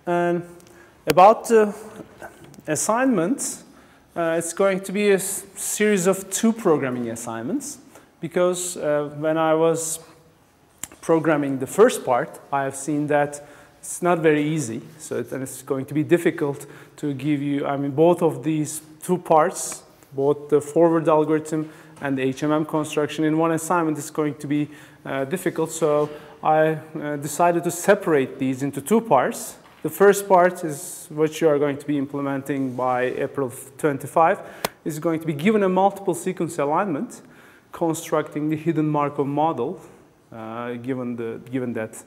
And about the assignments, it's going to be a series of 2 programming assignments, because when I was programming the first part, I have seen that it's not very easy. So it's going to be difficult to give you, I mean, both of these 2 parts, both the forward algorithm and the HMM construction in one assignment is going to be difficult. So I decided to separate these into 2 parts. The first part is what you are going to be implementing by April 25. Is going to be given a multiple sequence alignment, constructing the hidden Markov model, given that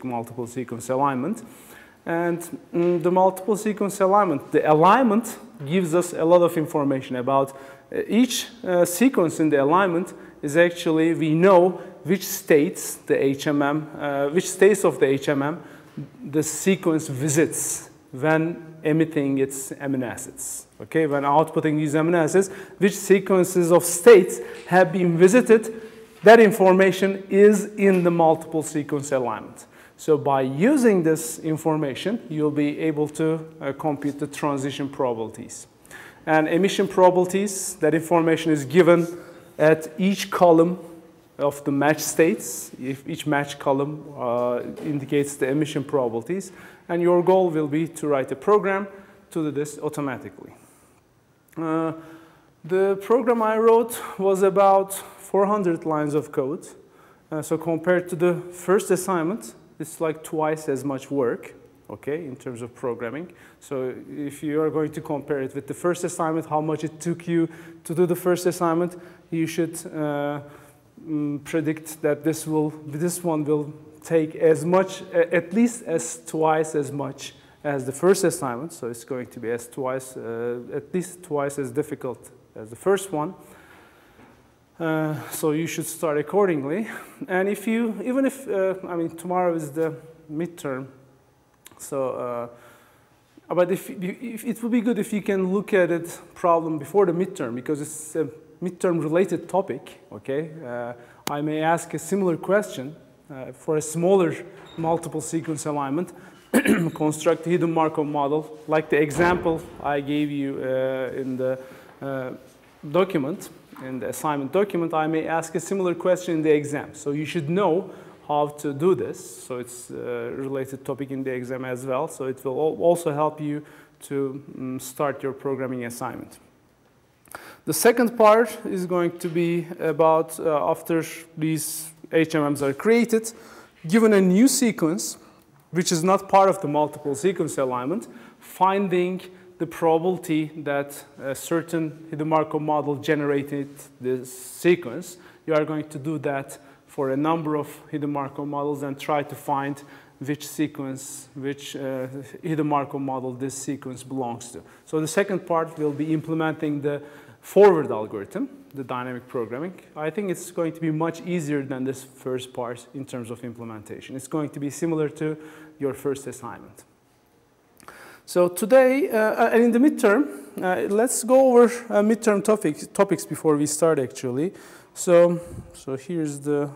multiple sequence alignment. And the multiple sequence alignment, the alignment gives us a lot of information about each sequence in the alignment. Is actually, we know which states the HMM, which states of the HMM the sequence visits when emitting its amino acids. Okay, when outputting these amino acids, which sequences of states have been visited, that information is in the multiple sequence alignment. So by using this information, you'll be able to compute the transition probabilities. And emission probabilities, that information is given at each column of the match states. If each match column indicates the emission probabilities. And your goal will be to write a program to do this automatically. The program I wrote was about 400 lines of code. So compared to the first assignment, it's like twice as much work, okay, in terms of programming. So if you are going to compare it with the first assignment, how much it took you to do the first assignment, you should predict that this one will take as much, at least as twice as much as the first assignment. So it's going to be at least twice as difficult as the first one. So you should start accordingly. And if you, even if, I mean, tomorrow is the midterm, so, but if it would be good if you can look at it problem before the midterm, because it's a midterm related topic, okay? I may ask a similar question for a smaller multiple sequence alignment, construct a hidden Markov model, like the example I gave you in the document. In the assignment document, I may ask a similar question in the exam. So you should know how to do this. So it's a related topic in the exam as well. So it will also help you to start your programming assignment. The second part is going to be about after these HMMs are created, given a new sequence, which is not part of the multiple sequence alignment, finding the probability that a certain hidden Markov model generated this sequence. You are going to do that for a number of hidden Markov models and try to find which sequence, which hidden Markov model this sequence belongs to. So the second part will be implementing the forward algorithm, the dynamic programming. I think it's going to be much easier than this first part in terms of implementation. It's going to be similar to your first assignment. So today, and in the midterm, let's go over midterm topics before we start actually. So here's the,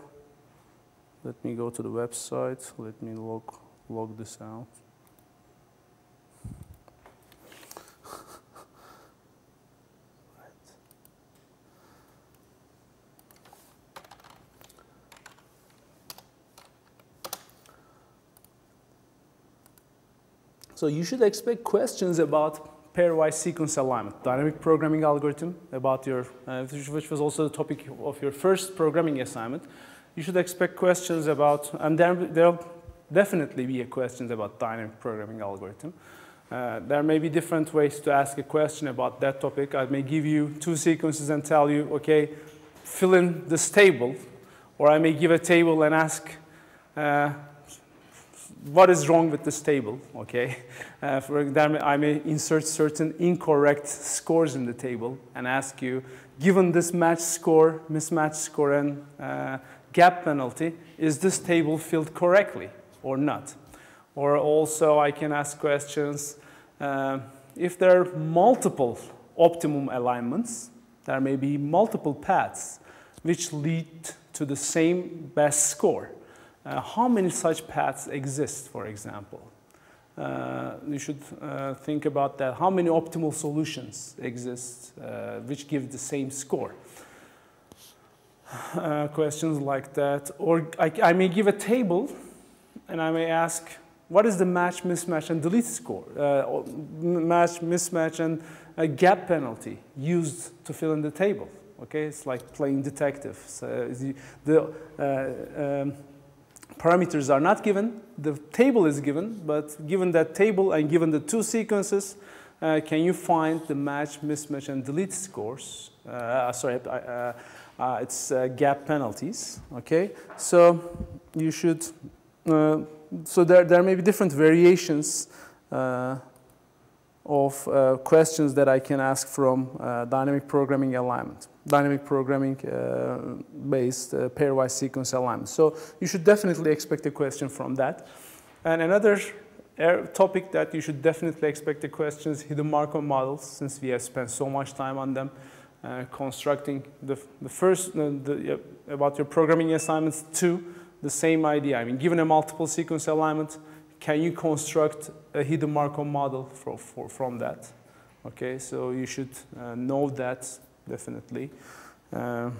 let me go to the website, let me log this out. So you should expect questions about pairwise sequence alignment, dynamic programming algorithm, about your, which was also the topic of your first programming assignment. You should expect questions about, and there'll definitely be questions about dynamic programming algorithm. There may be different ways to ask a question about that topic. I may give you 2 sequences and tell you, okay, fill in this table, or I may give a table and ask, what is wrong with this table, okay? For example, I may insert certain incorrect scores in the table and ask you, given this match score, mismatch score, and gap penalty, is this table filled correctly or not? Or also I can ask questions, if there are multiple optimum alignments, there may be multiple paths which lead to the same best score. How many such paths exist, for example? think about that. How many optimal solutions exist which give the same score? Questions like that. Or I may give a table and I may ask, what is the match, mismatch, and delete score? Match, mismatch, and a gap penalty used to fill in the table. Okay, it's like playing detective. So the parameters are not given, the table is given, but given that table and given the two sequences, can you find the match, mismatch, and delete scores? It's gap penalties, okay? So you should, so there may be different variations of questions that I can ask from dynamic programming alignment, dynamic programming based pairwise sequence alignment. So you should definitely expect a question from that. And another topic that you should definitely expect a question is hidden Markov models, since we have spent so much time on them. Constructing the first, about your programming assignments 2, the same idea. I mean, given a multiple sequence alignment, can you construct a hidden Markov model from that? Okay, so you should know that definitely. And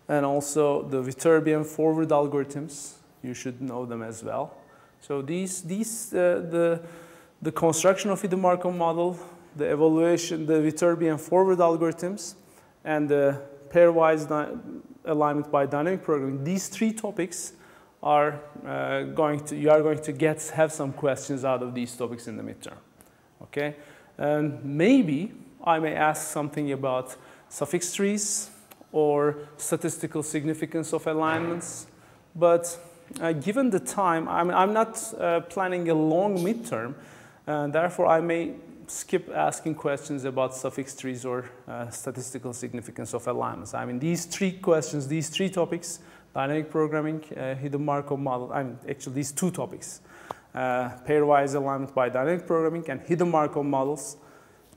also the Viterbian forward algorithms, you should know them as well. So the construction of hidden Markov model, the evaluation, the Viterbian forward algorithms, and the pairwise alignment by dynamic programming, these 3 topics are you are going to have some questions out of these topics in the midterm, okay? And maybe I may ask something about suffix trees or statistical significance of alignments, but given the time, I'm not planning a long midterm, therefore I may skip asking questions about suffix trees or statistical significance of alignments. I mean, these 3 questions, these 3 topics, dynamic programming, hidden Markov model, actually these 2 topics, pairwise alignment by dynamic programming and hidden Markov models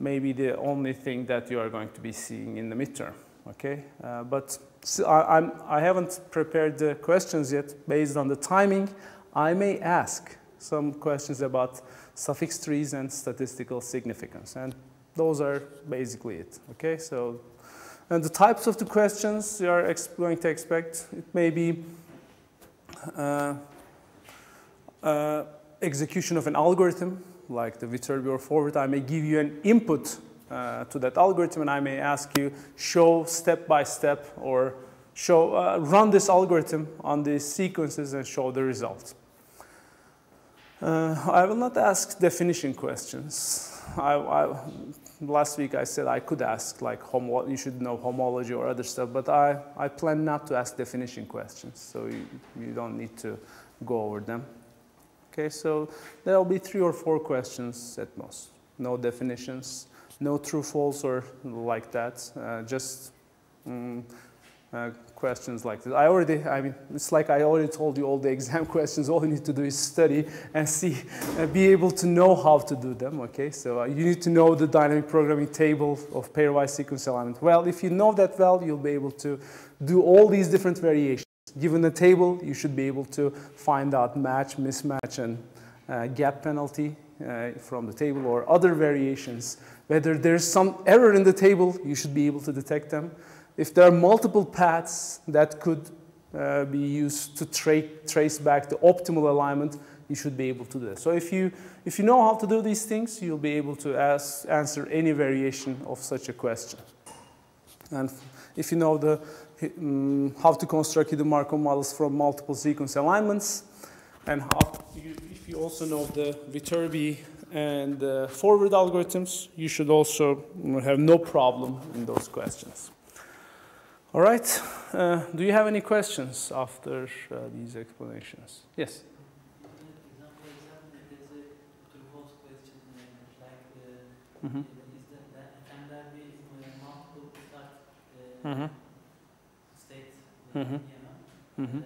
may be the only thing that you are going to be seeing in the midterm, okay? But I haven't prepared the questions yet. Based on the timing, I may ask some questions about suffix trees and statistical significance, and those are basically it, okay? So, and the types of the questions you are going to expect, it may be execution of an algorithm, like the Viterbi or forward. I may give you an input to that algorithm, and I may ask you, show step by step, or show, run this algorithm on these sequences and show the result. I will not ask definition questions. Last week I said I could ask, like, you should know homology or other stuff, but I plan not to ask definition questions, so you don't need to go over them. Okay, so there will be 3 or 4 questions at most. No definitions, no true, false, or like that, just questions like this. It's like I already told you all the exam questions. All you need to do is study and be able to know how to do them, okay? So you need to know the dynamic programming table of pairwise sequence alignment. Well, if you know that well, you'll be able to do all these different variations. Given the table, you should be able to find out match, mismatch, and gap penalty from the table, or other variations. Whether there's some error in the table, you should be able to detect them. If there are multiple paths that could be used to trace back the optimal alignment, you should be able to do that. So if you know how to do these things, you'll be able to answer any variation of such a question. And if you know how to construct hidden Markov models from multiple sequence alignments, and if you also know the Viterbi and the forward algorithms, you should also have no problem in those questions. All right, do you have any questions after these explanations? Yes? Mm-hmm. Can there be multiple start states? Mm-hmm. Mm-hmm.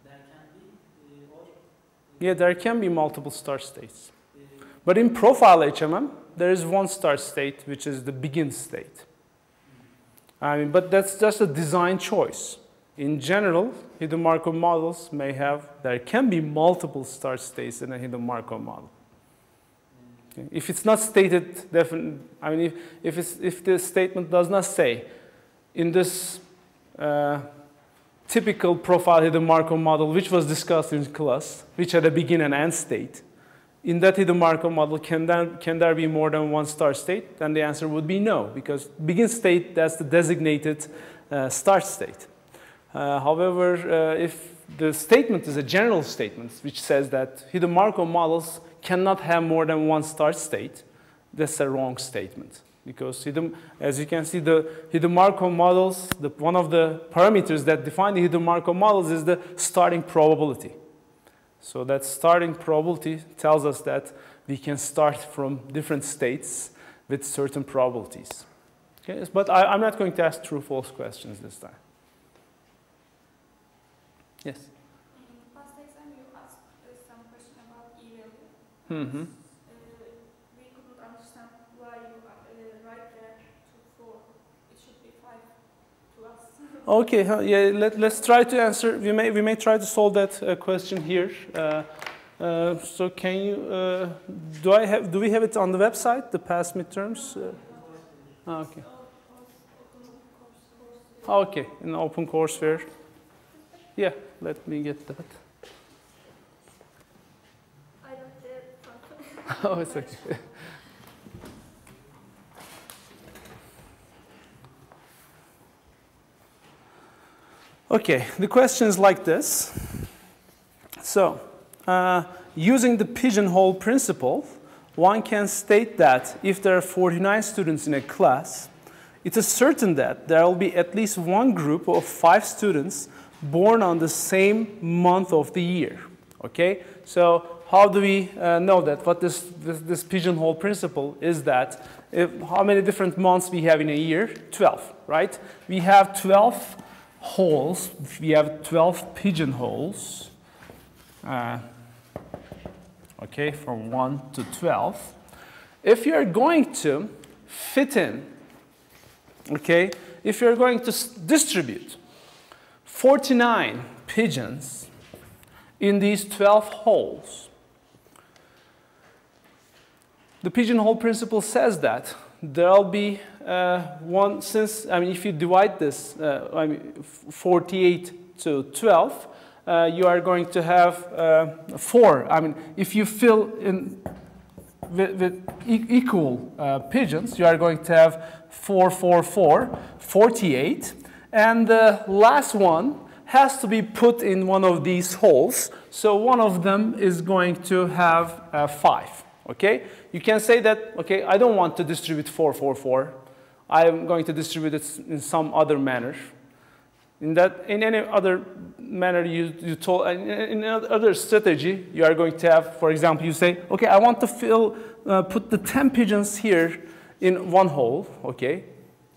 There can be, or? Yeah, there can be multiple start states. But in profile HMM, there is one start state, which is the begin state. I mean, but that's just a design choice. In general, hidden Markov models there can be multiple start states in a hidden Markov model. Okay. If it's not stated, if the statement does not say, in this typical profile hidden Markov model, which was discussed in class, which had a begin and end state, in that hidden Markov model, can there be more than one start state? Then the answer would be no, because begin state, that's the designated start state. However, if the statement is a general statement, which says that hidden Markov models cannot have more than one start state, that's a wrong statement. Because as you can see, the hidden Markov models, one of the parameters that define the hidden Markov models is the starting probability. So that starting probability tells us that we can start from different states with certain probabilities. Okay? But I'm not going to ask true-false questions this time. Yes? In the past exam, you asked some question about e-value. Mm-hmm. We couldn't understand why you write there 2, 4. It should be 5 to us. Okay, yeah. Let's try to answer. We may try to solve that question here. So can you? Do we have it on the website? The past midterms. Okay. Okay, in open courseware. Yeah, let me get that. I don't dare. Oh, it's okay. Okay, the question is like this. So, using the pigeonhole principle, one can state that if there are 49 students in a class, it is certain that there will be at least one group of 5 students born on the same month of the year. Okay, so how do we know that? What this pigeonhole principle is that how many different months we have in a year? 12, right? We have 12 holes. We have 12 pigeonholes. Okay, from 1 to 12. If you're going to fit in, okay, if you're going to distribute 49 pigeons in these 12 holes, the pigeonhole principle says that there'll be if you divide this 48 to 12, you are going to have 4. If you fill in with equal pigeons, you are going to have 4, 4, 4, 48. And the last one has to be put in one of these holes. So one of them is going to have 5. Okay? You can say that, okay, I don't want to distribute 4, 4, 4. I'm going to distribute it in some other manner. In any other manner in other strategy, you are going to have, for example, you say, okay, I want to put the 10 pigeons here in one hole, okay?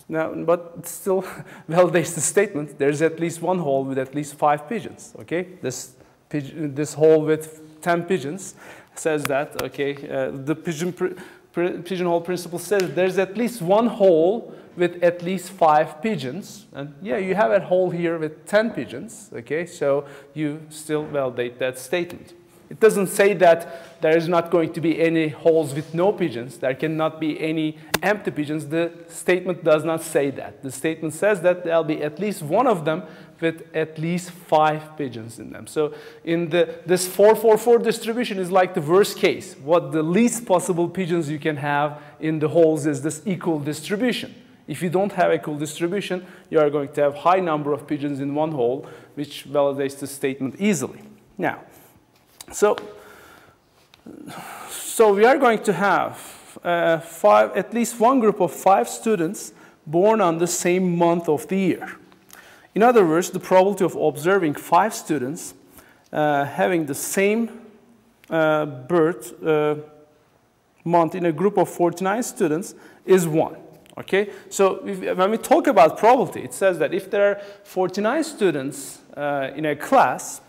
Now, but it still validates the statement. There's at least one hole with at least 5 pigeons, okay? This hole with 10 pigeons says that, okay, the pigeonhole principle says there's at least one hole with at least 5 pigeons. And yeah, you have a hole here with 10 pigeons, okay? So you still validate that statement. It doesn't say that there is not going to be any holes with no pigeons. There cannot be any empty pigeons. The statement does not say that. The statement says that there'll be at least one of them with at least 5 pigeons in them. So in this 4-4-4 distribution is like the worst case. What the least possible pigeons you can have in the holes is this equal distribution. If you don't have equal distribution, you are going to have high number of pigeons in one hole, which validates the statement easily. Now, so we are going to have at least one group of 5 students born on the same month of the year. In other words, the probability of observing 5 students having the same birth month in a group of 49 students is 1. Okay? So when we talk about probability, it says that if there are 49 students in a class,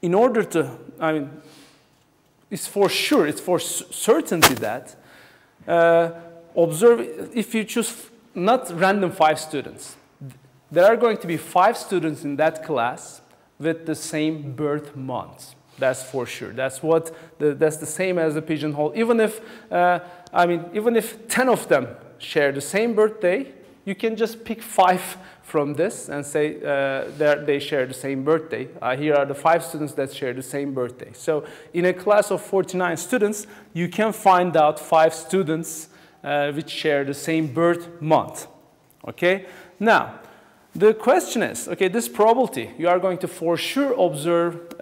in order to, it's for sure, it's for certainty that if you choose not random 5 students, there are going to be 5 students in that class with the same birth month. That's for sure. That's that's the same as the pigeonhole. Even if, even if 10 of them share the same birthday, you can just pick 5 from this and say they share the same birthday. Here are the 5 students that share the same birthday. So in a class of 49 students, you can find out 5 students which share the same birth month. Okay? Now, the question is, okay, this probability, you are going to for sure observe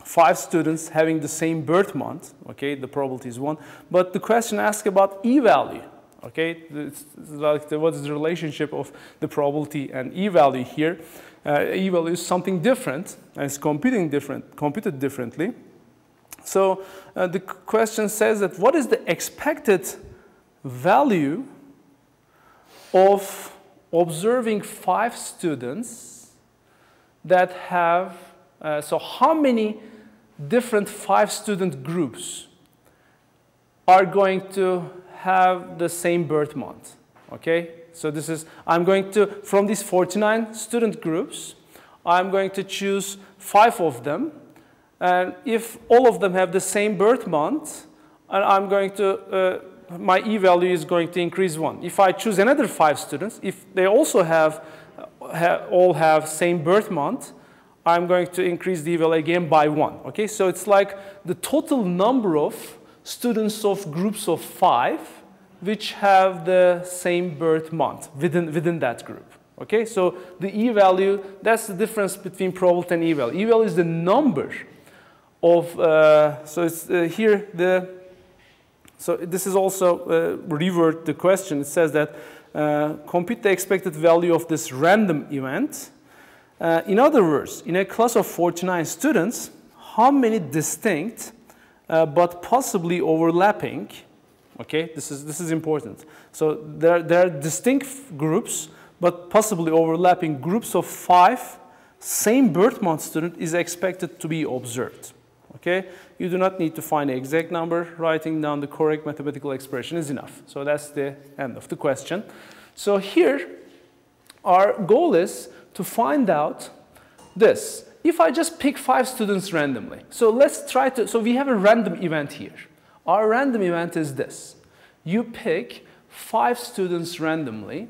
5 students having the same birth month. Okay, the probability is 1. But the question asks about e-value. Okay, it's like what is the relationship of the probability and e-value here? E-value is something different, and it's computed differently. So the question says that what is the expected value of observing 5 students that have, so how many different 5 student groups are going to have the same birth month, okay? So this is, I'm going to, from these 49 student groups, I'm going to choose 5 of them, and if all of them have the same birth month, I'm going to, my e-value is going to increase 1. If I choose another 5 students, if they also all have same birth month, I'm going to increase the e-value again by 1, okay? So it's like the total number of students of groups of 5 which have the same birth month within that group. Okay, so the e-value, that's the difference between probability and e-value. E-value is the number of, so it's here so this is also revert the question. It says that compute the expected value of this random event. In other words, in a class of 49 students, how many distinct but possibly overlapping, okay, this is important. So there are distinct groups, but possibly overlapping groups of 5 same birth month student is expected to be observed. Okay, you do not need to find the exact number. Writing down the correct mathematical expression is enough. So that's the end of the question. So here, our goal is to find out this. If I just pick 5 students randomly, so let's try to, so we have a random event here. Our random event is this. You pick 5 students randomly,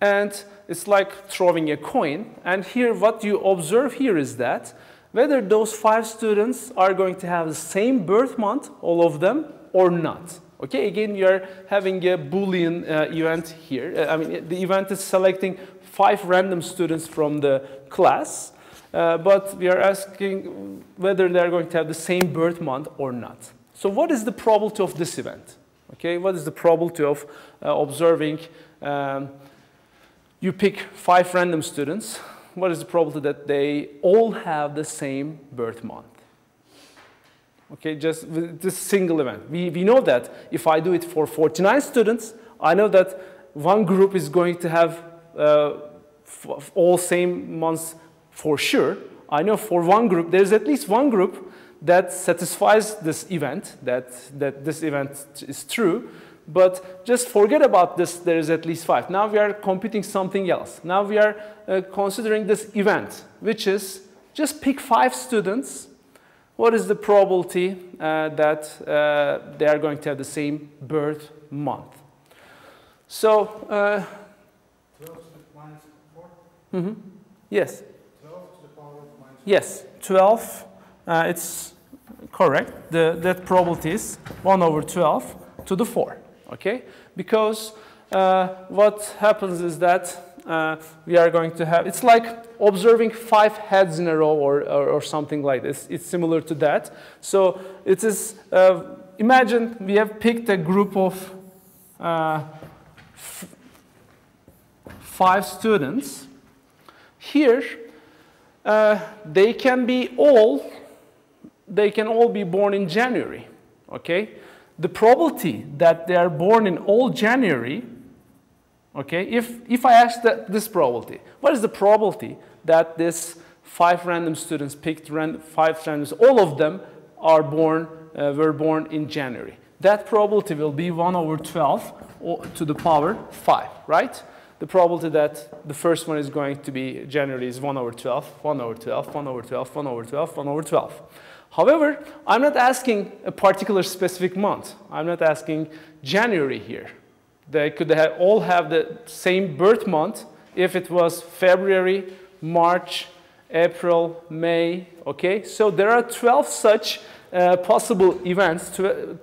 and it's like throwing a coin. And here, what you observe here is that whether those 5 students are going to have the same birth month, all of them, or not. Okay, again, you're having a Boolean event here. The event is selecting 5 random students from the class, but we are asking whether they're going to have the same birth month or not. So what is the probability of this event? Okay, what is the probability of observing, you pick 5 random students, what is the probability that they all have the same birth month? Okay, just with this single event. We know that if I do it for 49 students, I know that one group is going to have all same months for sure. I know for one group, there's at least one group that satisfies this event, that this event is true. But just forget about this, there is at least 5. Now we are computing something else. Now we are considering this event, which is just pick 5 students. What is the probability that they are going to have the same birth month? So, 12 to the minus 4? Mm-hmm. Yes. 12 to the power of minus 4? Yes, 12. It's correct. That probability is 1 over 12 to the 4. Okay? Because what happens is that we are going to have, it's like observing 5 heads in a row or something like this. It's similar to that. So it is, imagine we have picked a group of 5 students. Here, they can all be born in January, okay? The probability that they are born in all January, okay, if I ask this probability, what is the probability that this 5 random students picked, 5 randoms, all of them are were born in January? That probability will be 1 over 12 to the power 5, right? the probability that the first one is going to be generally is 1 over 12, 1 over 12, 1 over 12, 1 over 12, 1 over 12. However, I'm not asking a particular specific month. I'm not asking January here. They could all have the same birth month if it was February, March, April, May, okay? So there are 12 such possible events,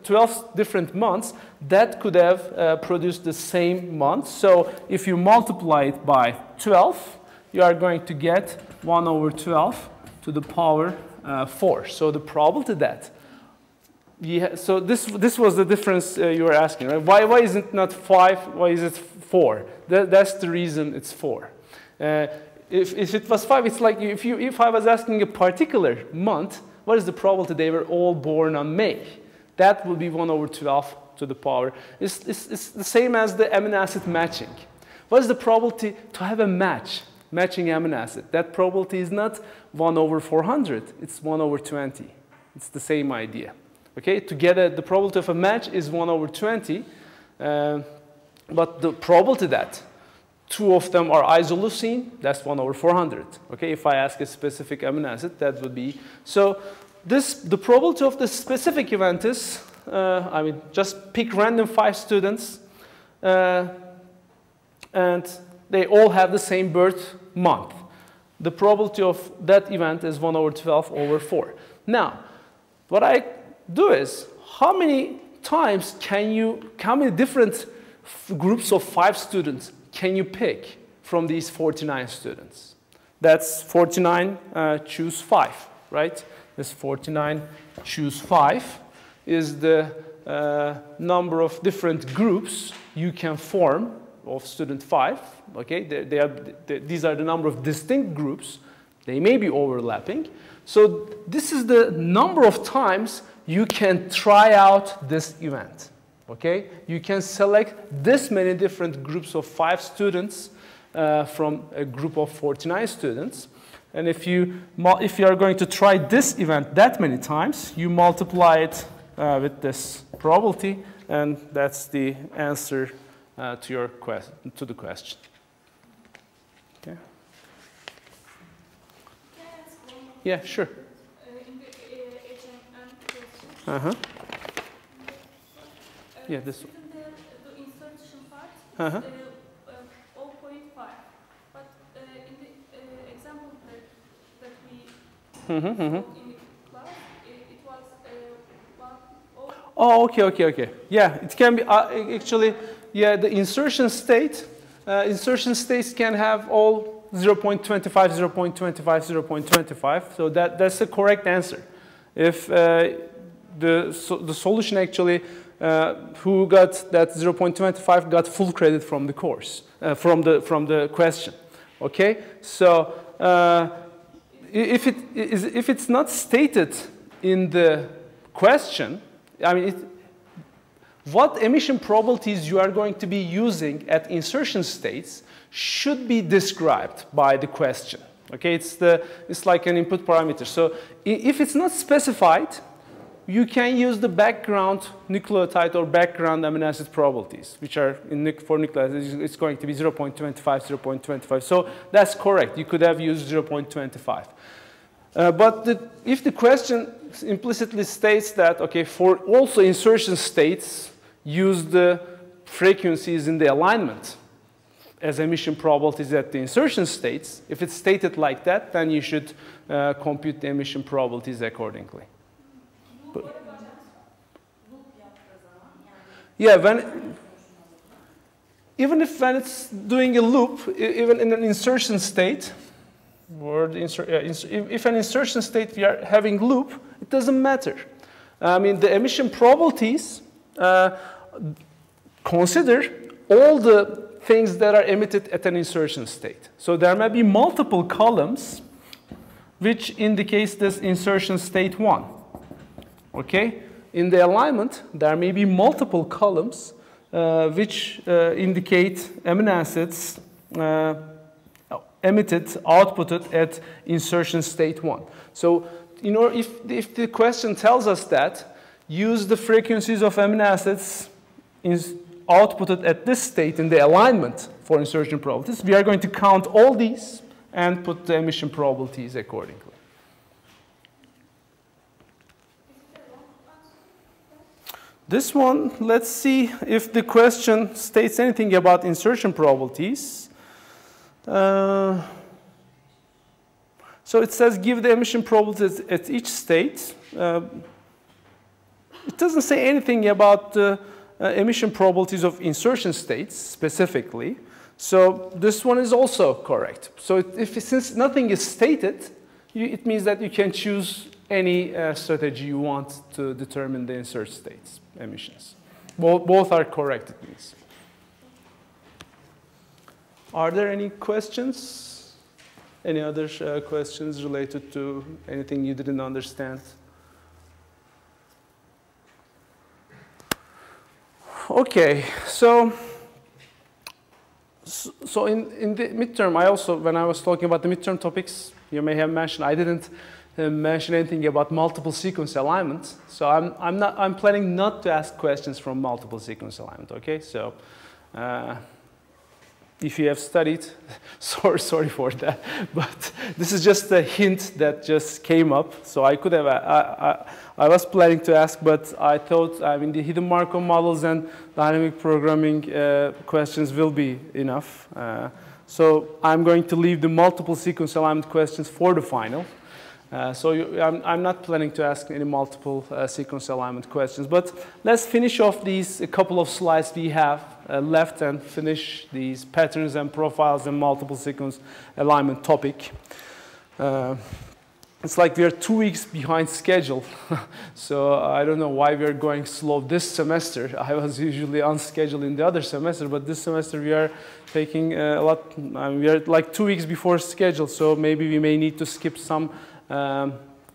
12 different months that could have produced the same month. So if you multiply it by 12, you are going to get 1 over 12 to the power 4. So the probability that. Yeah, so this was the difference you were asking, right? Why is it not 5? Why is it 4? That's the reason it's 4. If it was 5, it's like if I was asking a particular month, what is the probability they were all born on May? That would be 1 over 12 to the power. It's the same as the amino acid matching. What is the probability to have a matching amino acid? That probability is not 1 over 400. It's 1 over 20. It's the same idea. Okay, to get the probability of a match is 1 over 20, but the probability that 2 of them are isoleucine, that's 1 over 400. Okay, if I ask a specific amino acid, that would be. So the probability of the specific event is, I mean, just pick random 5 students, and they all have the same birth month. The probability of that event is 1 over 12 over 4. Now, what I do is, how many different groups of 5 students can you pick from these 49 students? That's 49 choose 5, right? This 49 choose 5 is the number of different groups you can form of student 5. Okay, these are the number of distinct groups. They may be overlapping. So this is the number of times you can try out this event. Okay, you can select this many different groups of 5 students from a group of 49 students. And if you are going to try this event that many times, you multiply it with this probability, and that's the answer to the question. Okay. Yeah, sure. In the HMM question. Uh-huh. Yeah, this one. The insertion part Uh-huh. is 0.5. But in the example that we Mm-hmm, mm-hmm. in the class, it was 1. Oh, okay. Yeah, it can be actually. Yeah, the insertion state. Insertion states can have all 0.25, 0.25, 0.25. So that's the correct answer. If the solution actually who got that 0.25 got full credit from the course, from the question. Okay, so if it's not stated in the question, I mean, what emission probabilities you are going to be using at insertion states should be described by the question. Okay, it's like an input parameter. So if it's not specified, you can use the background nucleotide or background amino acid probabilities, which are for nucleotides, it's going to be 0.25, 0.25. So that's correct. You could have used 0.25. But if the question implicitly states that, okay, for also insertion states, use the frequencies in the alignment as emission probabilities at the insertion states, if it's stated like that, then you should compute the emission probabilities accordingly. Yeah, even when it's doing a loop, even in an insertion state, or if an insertion state we are having loop, it doesn't matter. I mean, the emission probabilities consider all the things that are emitted at an insertion state. So there may be multiple columns which indicates this insertion state 1. Okay? In the alignment, there may be multiple columns which indicate amino acids emitted, outputted at insertion state 1. So, you know, if the question tells us that, use the frequencies of amino acids outputted at this state in the alignment for insertion probabilities, we are going to count all these and put the emission probabilities accordingly. This one, let's see if the question states anything about insertion probabilities. So it says give the emission probabilities at each state. It doesn't say anything about the emission probabilities of insertion states specifically. So this one is also correct. So since nothing is stated, it means that you can choose any strategy you want to determine the insert states emissions. Both are correct, it means. Are there any questions? Any other questions related to anything you didn't understand? Okay, so in the midterm, I also, when I was talking about the midterm topics, you may have mentioned, I didn't mention anything about multiple sequence alignment. So I'm planning not to ask questions from multiple sequence alignment, okay? So if you have studied, sorry for that, but this is just a hint that just came up. So I could have, I was planning to ask, but I thought, I mean, the hidden Markov models and dynamic programming questions will be enough. So I'm going to leave the multiple sequence alignment questions for the final. I'm not planning to ask any multiple sequence alignment questions, but let's finish off these a couple of slides we have left and finish these patterns and profiles and multiple sequence alignment topic. It's like we are 2 weeks behind schedule, so I don't know why we are going slow this semester. I was usually on schedule in the other semester, but this semester we are taking a lot, we are like 2 weeks before schedule, so maybe we may need to skip some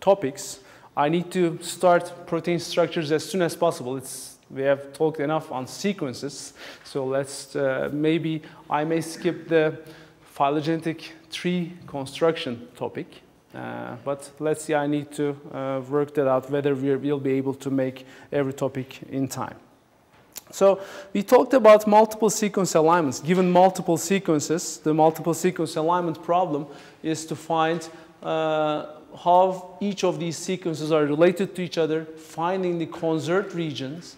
topics. I need to start protein structures as soon as possible. We have talked enough on sequences, so let's maybe I may skip the phylogenetic tree construction topic, but let's see. I need to work that out whether we'll be able to make every topic in time. So we talked about multiple sequence alignments. Given multiple sequences, the multiple sequence alignment problem is to find how each of these sequences are related to each other, finding the conserved regions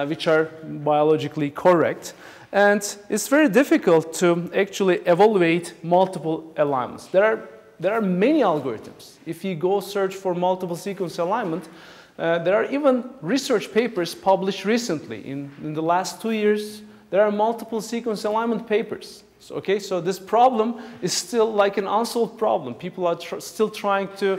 which are biologically correct. And it's very difficult to actually evaluate multiple alignments. There are many algorithms. If you go search for multiple sequence alignment, there are even research papers published recently. In the last 2 years, there are multiple sequence alignment papers. Okay, so this problem is still like an unsolved problem. People are still trying to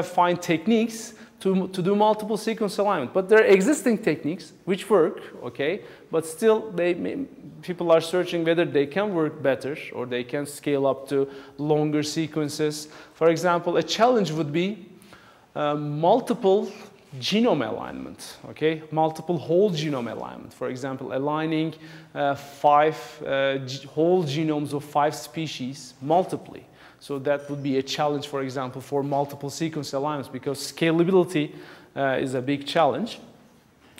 find techniques to do multiple sequence alignment. But there are existing techniques which work, okay, but still people are searching whether they can work better or they can scale up to longer sequences. For example, a challenge would be multiple genome alignment, okay? Multiple whole genome alignment. For example, aligning 5 whole genomes of 5 species multiply. So that would be a challenge, for example, for multiple sequence alignments because scalability is a big challenge.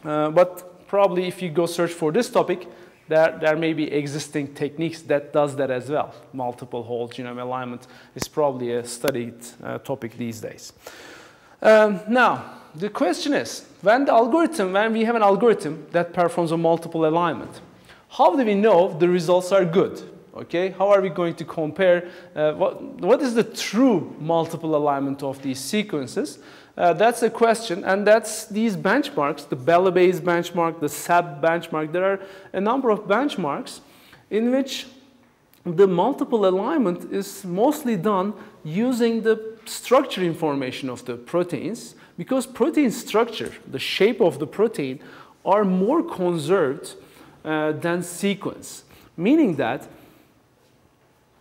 But probably if you go search for this topic, there may be existing techniques that does that as well. Multiple whole genome alignment is probably a studied topic these days. Now, the question is, when we have an algorithm that performs a multiple alignment, how do we know the results are good? Okay, how are we going to compare what is the true multiple alignment of these sequences? That's a question, and that's these benchmarks, the Bella-based benchmark, the SAB benchmark. There are a number of benchmarks in which the multiple alignment is mostly done using the structure information of the proteins, because protein structure, the shape of the protein, are more conserved than sequence, meaning that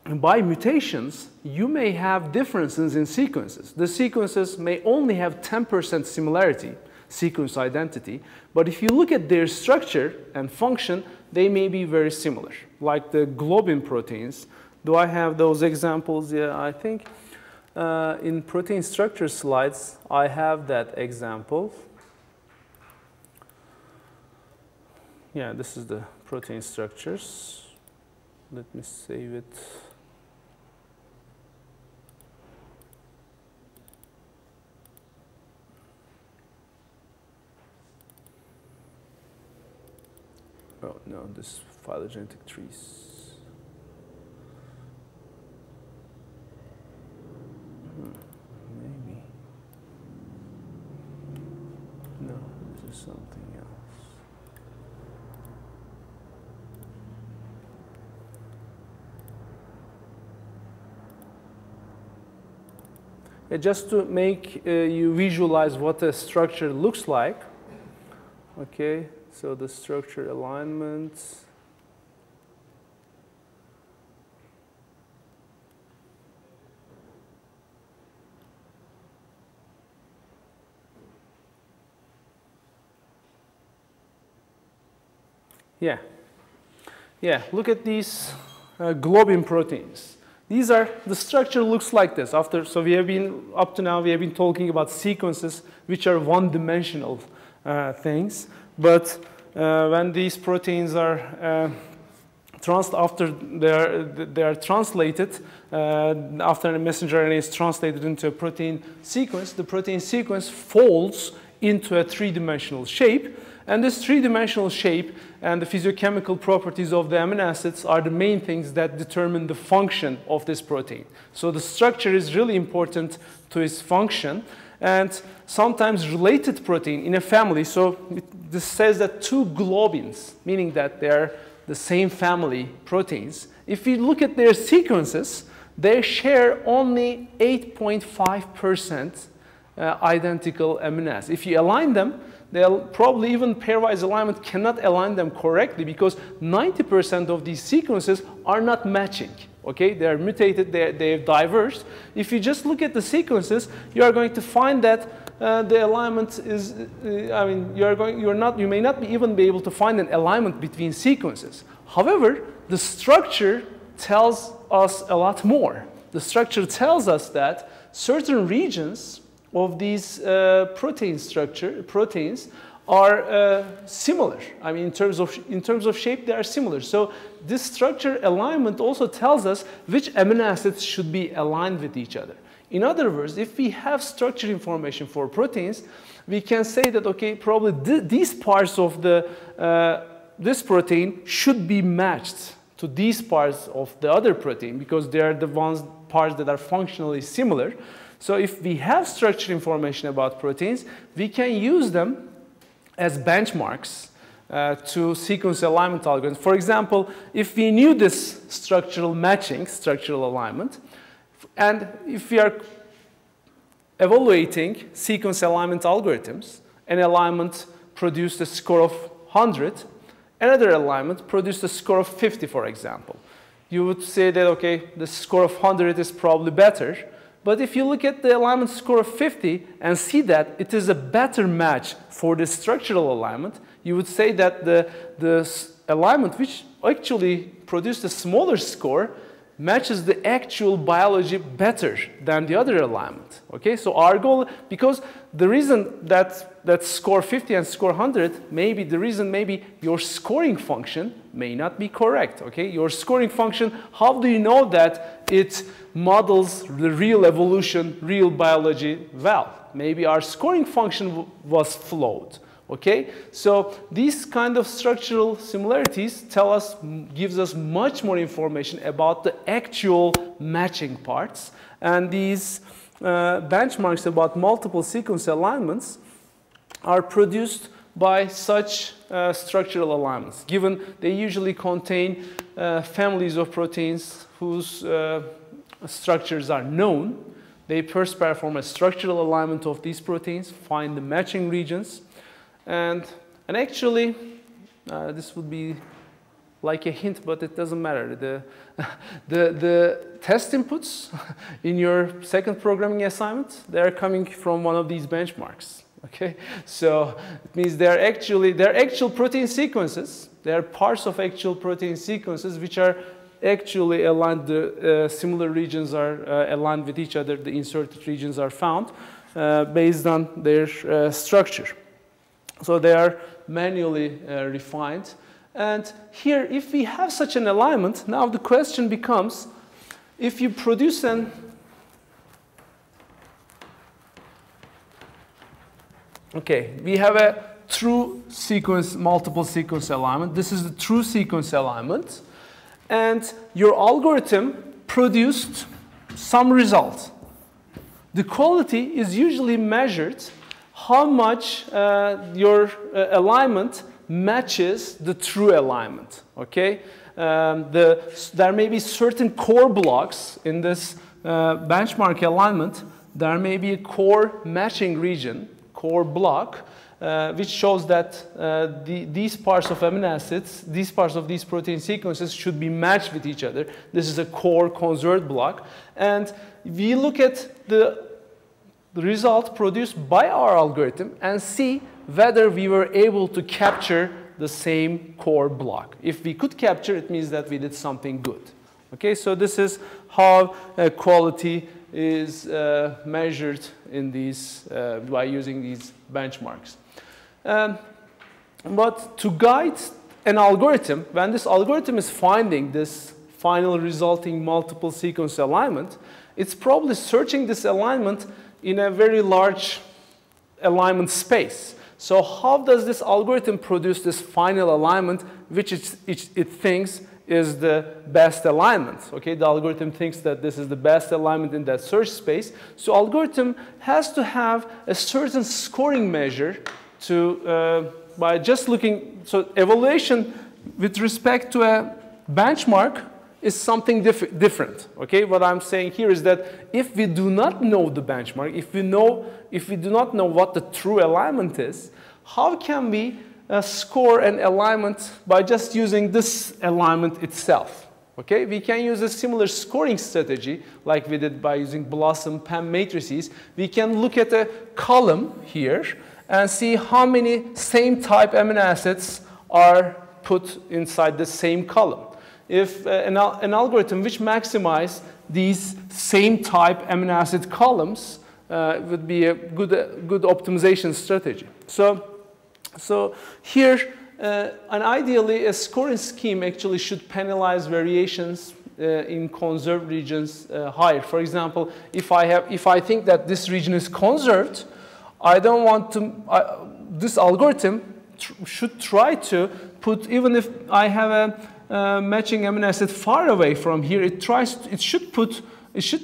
by mutations, you may have differences in sequences. The sequences may only have 10% similarity, sequence identity, but if you look at their structure and function, they may be very similar, like the globin proteins. Do I have those examples? Yeah, I think in protein structure slides, I have that example. Yeah, this is the protein structures. Let me save it. Oh no, this phylogenetic trees. Maybe. No, this is something else. Just to make you visualize what the structure looks like. Okay, so the structure alignment. Yeah, look at these globin proteins. These are, the structure looks like this. So we have been, up to now, we have been talking about sequences which are one-dimensional things. But when these proteins are, after they are translated, after a messenger RNA is translated into a protein sequence, the protein sequence folds into a three-dimensional shape. And this three-dimensional shape and the physiochemical properties of the amino acids are the main things that determine the function of this protein. So the structure is really important to its function. And sometimes related protein in a family, so this says that two globins, meaning that they're the same family proteins, if you look at their sequences, they share only 8.5% identical amino acids. If you align them, they'll probably, even pairwise alignment cannot align them correctly because 90% of these sequences are not matching. Okay, they are mutated, they've diverged. If you just look at the sequences, you are going to find that the alignment is, you may not even be able to find an alignment between sequences. However, the structure tells us a lot more. The structure tells us that certain regions of these proteins are similar. I mean, in terms of shape, they are similar. So this structure alignment also tells us which amino acids should be aligned with each other. In other words, if we have structure information for proteins, we can say that, okay, probably these parts of this protein should be matched to these parts of the other protein because they are the parts that are functionally similar. So if we have structure information about proteins, we can use them as benchmarks to sequence alignment algorithms. For example, if we knew this structural matching, structural alignment, and if we are evaluating sequence alignment algorithms, an alignment produced a score of 100, another alignment produced a score of 50, for example. You would say that, okay, the score of 100 is probably better. But if you look at the alignment score of 50 and see that it is a better match for the structural alignment, you would say that the alignment which actually produced a smaller score matches the actual biology better than the other alignment. Okay, so our goal, because the reason that score 50 and score 100, maybe the reason maybe your scoring function may not be correct. Okay, your scoring function, how do you know that it models the real evolution, real biology well? Maybe our scoring function was flawed. Okay, so these kind of structural similarities gives us much more information about the actual matching parts. And these benchmarks about multiple sequence alignments are produced by such structural alignments. Given they usually contain families of proteins whose structures are known, they first perform a structural alignment of these proteins, find the matching regions. And actually, this would be like a hint, but it doesn't matter. The test inputs in your second programming assignment, they're coming from one of these benchmarks. Okay, so it means they're actual protein sequences. They are parts of actual protein sequences which are actually aligned. The similar regions are aligned with each other. The inserted regions are found based on their structure. So they are manually refined. And here, if we have such an alignment, now the question becomes, if you produce an okay, we have a true sequence, multiple sequence alignment. This is the true sequence alignment. And your algorithm produced some result. The quality is usually measured how much your alignment matches the true alignment. Okay? There may be certain core blocks in this benchmark alignment. There may be a core matching region, core block, which shows that these parts of amino acids, these parts of these protein sequences should be matched with each other. This is a core conserved block. And we look at the result produced by our algorithm and see whether we were able to capture the same core block. If we could capture, it means that we did something good. Okay, so this is how quality is measured in these by using these benchmarks. But to guide an algorithm, when this algorithm is finding this final resulting multiple sequence alignment, it's probably searching this alignment in a very large alignment space. So how does this algorithm produce this final alignment which it thinks is the best alignment? Okay, the algorithm thinks that this is the best alignment in that search space. So algorithm has to have a certain scoring measure to, by just looking, so evaluation with respect to a benchmark is something different. Okay, what I'm saying here is that if we do not know the benchmark, if we do not know what the true alignment is, how can we score an alignment by just using this alignment itself? Okay, we can use a similar scoring strategy like we did by using Blossom PAM matrices. We can look at a column here and see how many same type amino acids are put inside the same column. If an algorithm which maximizes these same type amino acid columns would be a good optimization strategy. So here, and ideally, a scoring scheme actually should penalize variations in conserved regions higher. For example, if I think that this region is conserved, I don't want to. This algorithm should try to put, even if I have a matching amino acid far away from here, it should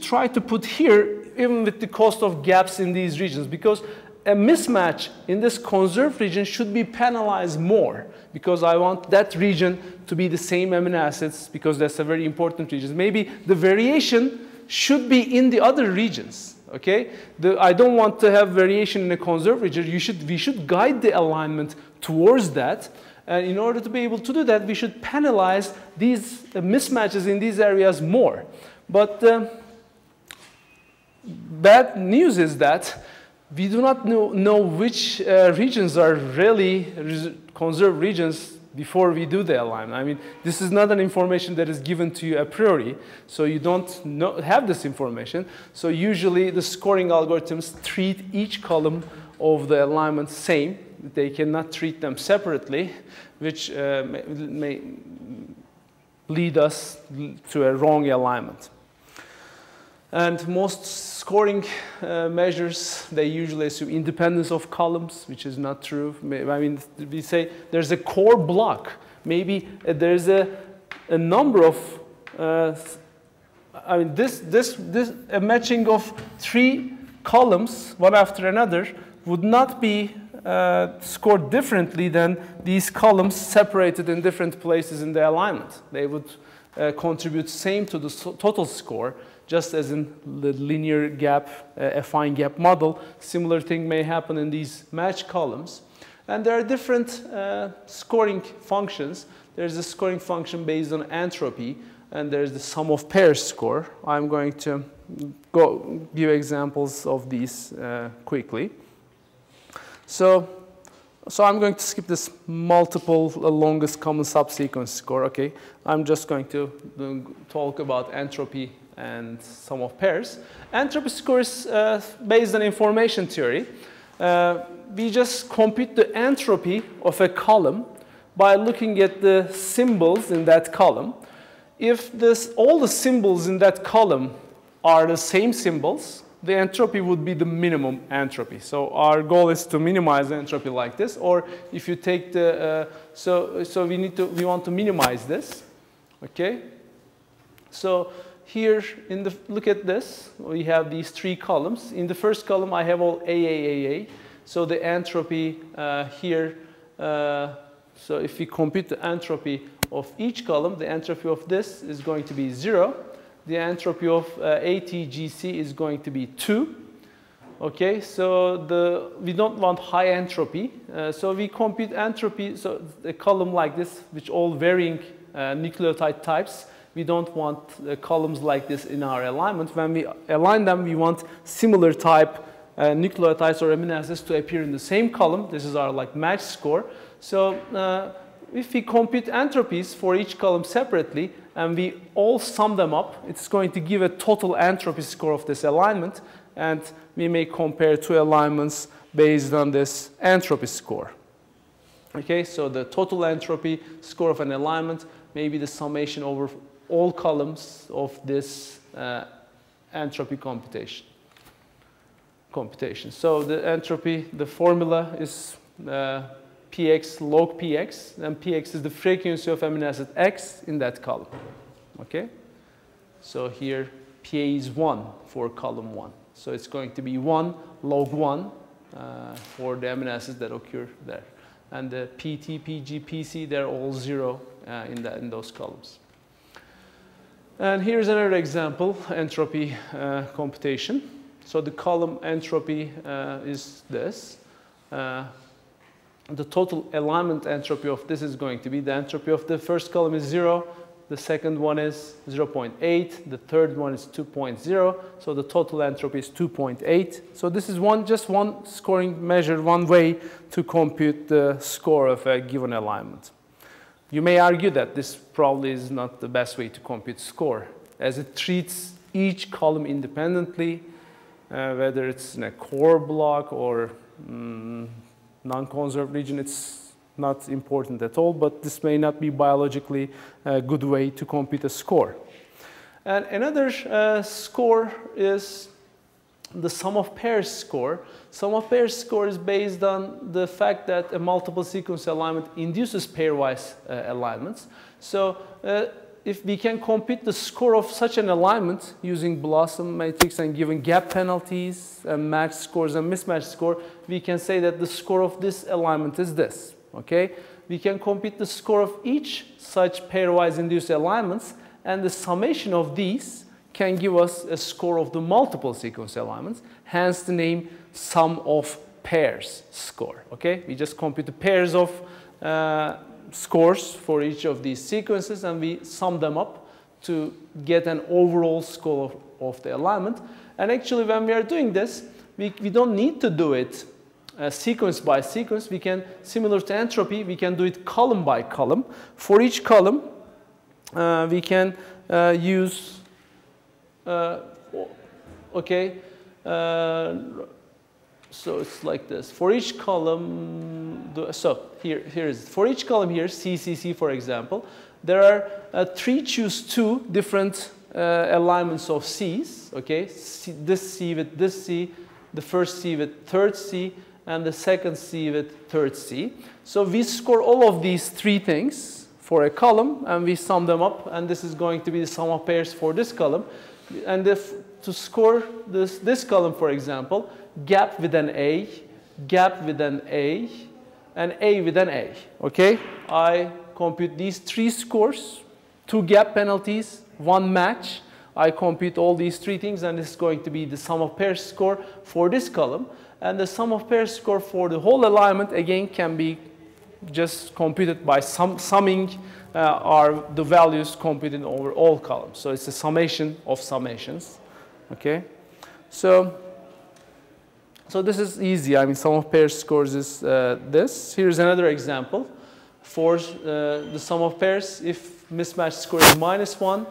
try to put here, even with the cost of gaps in these regions, because a mismatch in this conserved region should be penalized more, because I want that region to be the same amino acids, because that's a very important region. Maybe the variation should be in the other regions. Okay, I don't want to have variation in a conserved region. We should guide the alignment towards that. And in order to be able to do that, we should penalize these mismatches in these areas more. But bad news is that we do not know which regions are really conserved regions before we do the alignment. I mean, this is not an information that is given to you a priori, so you don't have this information. So usually the scoring algorithms treat each column of the alignment same. They cannot treat them separately, which may lead us to a wrong alignment. And most scoring measures, they usually assume independence of columns, which is not true. I mean, we say there's a core block. Maybe there's a number of, I mean, a matching of 3 columns, one after another, would not be scored differently than these columns separated in different places in the alignment. They would contribute same to the total score, just as in the linear gap, affine gap model. Similar thing may happen in these match columns. And there are different scoring functions. There's a scoring function based on entropy, and there's the sum of pairs score. I'm going to give examples of these quickly. So I'm going to skip this multiple longest common subsequence score. Okay, I'm just going to talk about entropy and sum of pairs. Entropy score is based on information theory. We just compute the entropy of a column by looking at the symbols in that column. If all the symbols in that column are the same symbols, the entropy would be the minimum entropy. So our goal is to minimize the entropy like this. Or if you take the we want to minimize this. Okay. So here look at this. We have these three columns. In the first column, I have all AAAA. So the entropy here. So if we compute the entropy of each column, the entropy of this is going to be 0. The entropy of ATGC is going to be 2. Okay, so we don't want high entropy. So we compute entropy, so a column like this, which all varying nucleotide types, we don't want columns like this in our alignment. When we align them, we want similar type nucleotides or amino acids to appear in the same column. This is our like match score. So if we compute entropies for each column separately and we all sum them up, it's going to give a total entropy score of this alignment, and we may compare two alignments based on this entropy score. Okay, so the total entropy score of an alignment may be the summation over all columns of this entropy computation. So the entropy, the formula is px log px, and px is the frequency of amino acid x in that column. Okay? So here pa is 1 for column 1. So it's going to be 1 log 1 for the amino acids that occur there. And the pt, pg, pc, they're all 0 in those columns. And here's another example, entropy computation. So the column entropy is this. The total alignment entropy of this is going to be, the entropy of the first column is 0, the second one is 0.8, the third one is 2.0, so the total entropy is 2.8. So this is just one scoring measure, one way to compute the score of a given alignment. You may argue that this probably is not the best way to compute score, as it treats each column independently, whether it's in a core block or non-conserved region, it's not important at all, but this may not be biologically a good way to compute a score. And another score is the sum of pairs score. Sum of pairs score is based on the fact that a multiple sequence alignment induces pairwise alignments. So if we can compute the score of such an alignment using Blossom matrix and given gap penalties and match scores and mismatch score, we can say that the score of this alignment is this. Okay? We can compute the score of each such pairwise induced alignments, and the summation of these can give us a score of the multiple sequence alignments, hence the name sum of pairs score. Okay? We just compute the pairs of scores for each of these sequences, and we sum them up to get an overall score of the alignment. And actually, when we are doing this, we don't need to do it sequence by sequence. We can, similar to entropy, we can do it column by column. For each column, we can use, okay, so it's like this. For each column, so here is, for each column here, CCC for example, there are 3 choose 2 different alignments of C's, okay? This C with this C, the first C with third C, and the second C with third C. So we score all of these 3 things for a column, and we sum them up, and this is going to be the sum of pairs for this column. And to score this column, for example, gap with an A, gap with an A, and A with an A. Okay? I compute these 3 scores, 2 gap penalties, 1 match. I compute all these 3 things, and this is going to be the sum of pairs score for this column. And the sum of pairs score for the whole alignment, again, can be just computed by summing the values computed over all columns. So it's a summation of summations. Okay? So this is easy. I mean, sum of pairs scores is this. Here's another example. For the sum of pairs, if mismatch score is -1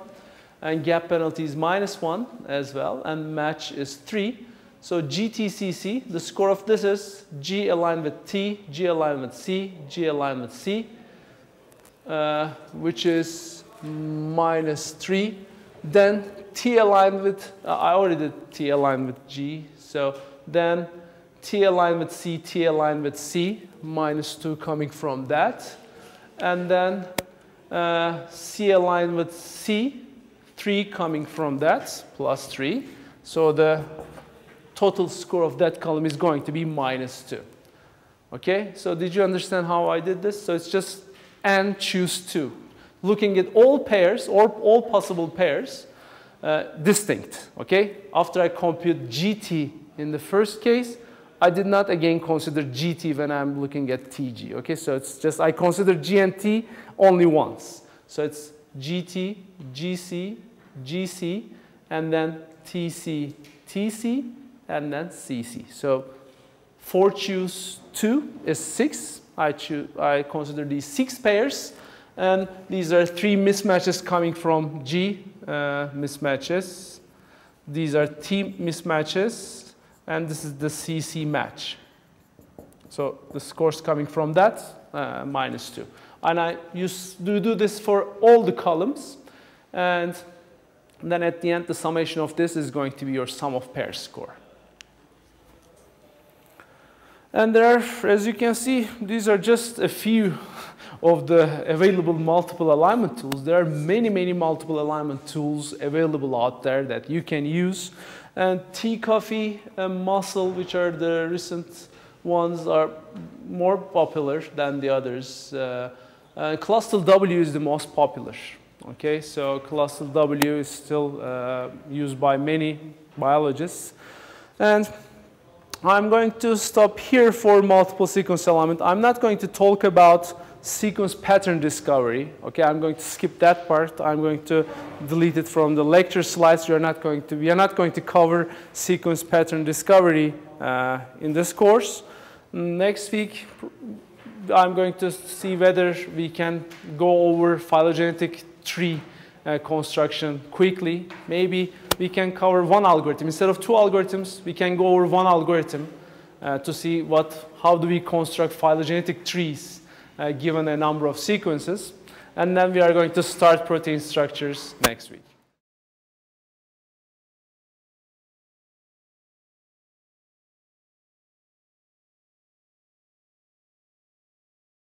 and gap penalty is -1 as well, and match is 3. So GTCC, the score of this is G aligned with T, G aligned with C, G aligned with C. which is -3. Then T aligned with, I already did T aligned with G. So then T aligned with C, T aligned with C, -2 coming from that. And then C aligned with C, 3 coming from that, +3. So the total score of that column is going to be -2. Okay, so did you understand how I did this? So it's just and choose 2. Looking at all pairs or all possible pairs, distinct. Okay, after I compute GT in the first case, I did not again consider GT when I'm looking at TG. Okay, so it's just I consider G and T only once. So it's GT, GC, GC, and then TC, TC, and then CC. So 4 choose 2 is 6. I consider these 6 pairs, and these are 3 mismatches coming from G mismatches. These are T mismatches, and this is the CC match. So the scores coming from that, -2. And I do this for all the columns, and then at the end, the summation of this is going to be your sum of pairs score. And there are, as you can see, these are just a few of the available multiple alignment tools. There are many, many multiple alignment tools available out there that you can use. And T-Coffee and Muscle, which are the recent ones, are more popular than the others. Cluster W is the most popular. Okay, so Cluster W is still used by many biologists. And I'm going to stop here for multiple sequence alignment. I'm not going to talk about sequence pattern discovery. Okay, I'm going to skip that part. I'm going to delete it from the lecture slides. We are not going to cover sequence pattern discovery in this course. Next week, I'm going to see whether we can go over phylogenetic tree construction quickly. Maybe we can cover one algorithm. Instead of 2 algorithms, we can go over one algorithm to see how do we construct phylogenetic trees given a number of sequences. And then we are going to start protein structures next week.